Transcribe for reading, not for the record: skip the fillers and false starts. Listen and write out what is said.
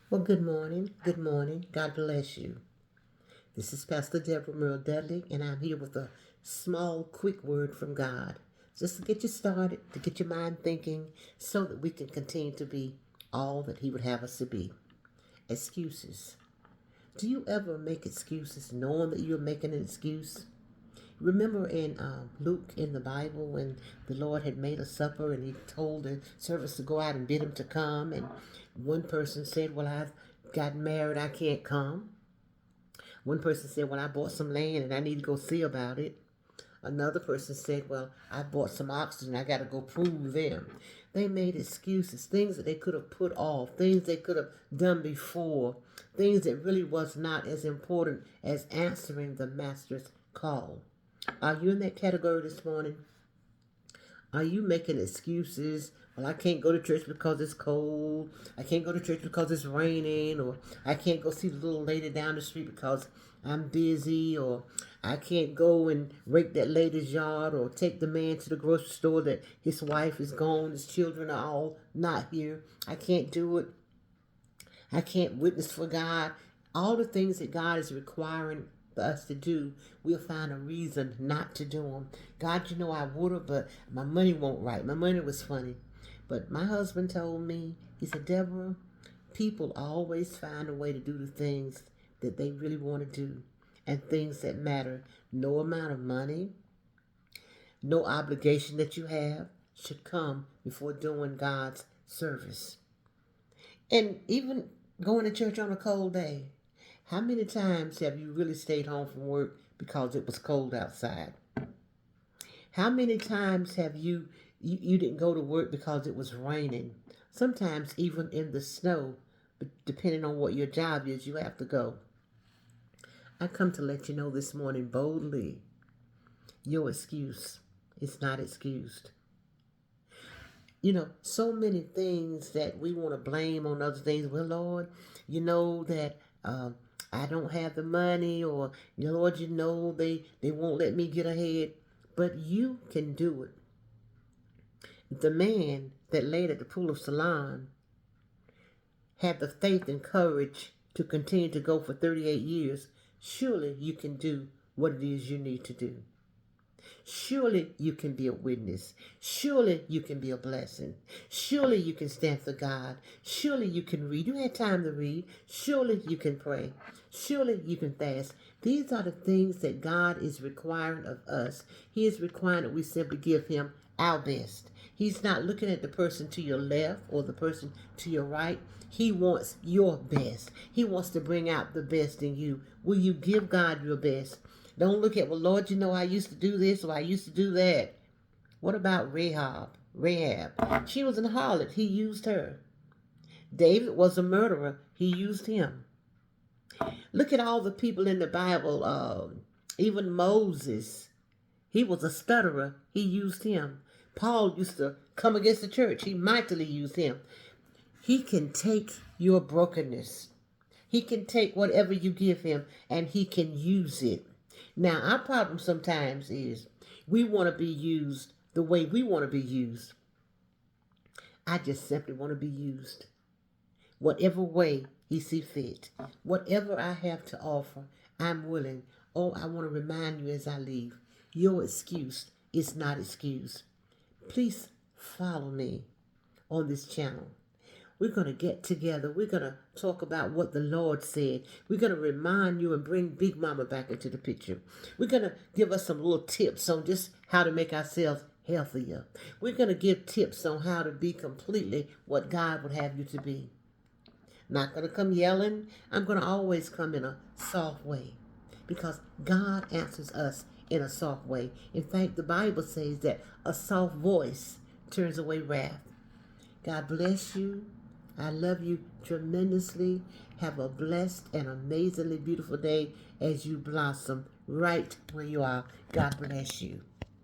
Well, good morning. Good morning. God bless you. This is Pastor Deborah Merle Dudley, and I'm here with a small, quick word from God just to get you started, to get your mind thinking, so that we can continue to be all that He would have us to be. Excuses. Do you ever make excuses knowing that you're making an excuse? Remember in Luke in the Bible when the Lord had made a supper and he told the servants to go out and bid him to come, and one person said, "Well, I've gotten married, I can't come." One person said, "Well, I bought some land and I need to go see about it." Another person said, "Well, I bought some oxen and I got to go prove them." They made excuses, things that they could have put off, things they could have done before, things that really was not as important as answering the master's call. Are you in that category this morning? Are you making excuses? Well, I can't go to church because it's cold. I can't go to church because it's raining. Or I can't go see the little lady down the street because I'm busy. Or I can't go and rake that lady's yard or take the man to the grocery store that his wife is gone. His children are all not here. I can't do it. I can't witness for God. All the things that God is requiring for us to do, we'll find a reason not to do them. God, you know I would have, but my money won't right. My money was funny. But my husband told me, he said, "Deborah, people always find a way to do the things that they really want to do and things that matter. No amount of money, no obligation that you have should come before doing God's service." And even going to church on a cold day. How many times have you really stayed home from work because it was cold outside? How many times have you didn't go to work because it was raining? Sometimes even in the snow, but depending on what your job is, you have to go. I come to let you know this morning boldly, your excuse is not excused. So many things that we want to blame on other things. Well, Lord, you know that I don't have the money, or Lord, you know they won't let me get ahead. But you can do it. The man that laid at the pool of Siloam had the faith and courage to continue to go for 38 years. Surely you can do what it is you need to do. Surely you can be a witness. Surely you can be a blessing. Surely you can stand for God. Surely you can read. You had time to read. Surely you can pray. Surely you can fast. These are the things that God is requiring of us. He is requiring that we simply give Him our best. He's not looking at the person to your left or the person to your right. He wants your best. He wants to bring out the best in you. Will you give God your best? Don't look at, well, Lord, you know I used to do this or I used to do that. What about Rahab? Rahab. She was an harlot. He used her. David was a murderer. He used him. Look at all the people in the Bible. Even Moses. He was a stutterer. He used him. Paul used to come against the church. He mightily used him. He can take your brokenness. He can take whatever you give him and he can use it. Now, our problem sometimes is we want to be used the way we want to be used. I just simply want to be used. Whatever way he see fit. Whatever I have to offer, I'm willing. Oh, I want to remind you as I leave, your excuse is not excused. Please follow me on this channel. We're going to get together. We're going to talk about what the Lord said. We're going to remind you and bring Big Mama back into the picture. We're going to give us some little tips on just how to make ourselves healthier. We're going to give tips on how to be completely what God would have you to be. Not going to come yelling. I'm going to always come in a soft way because God answers us in a soft way. In fact, the Bible says that a soft voice turns away wrath. God bless you. I love you tremendously. Have a blessed and amazingly beautiful day as you blossom right where you are. God bless you.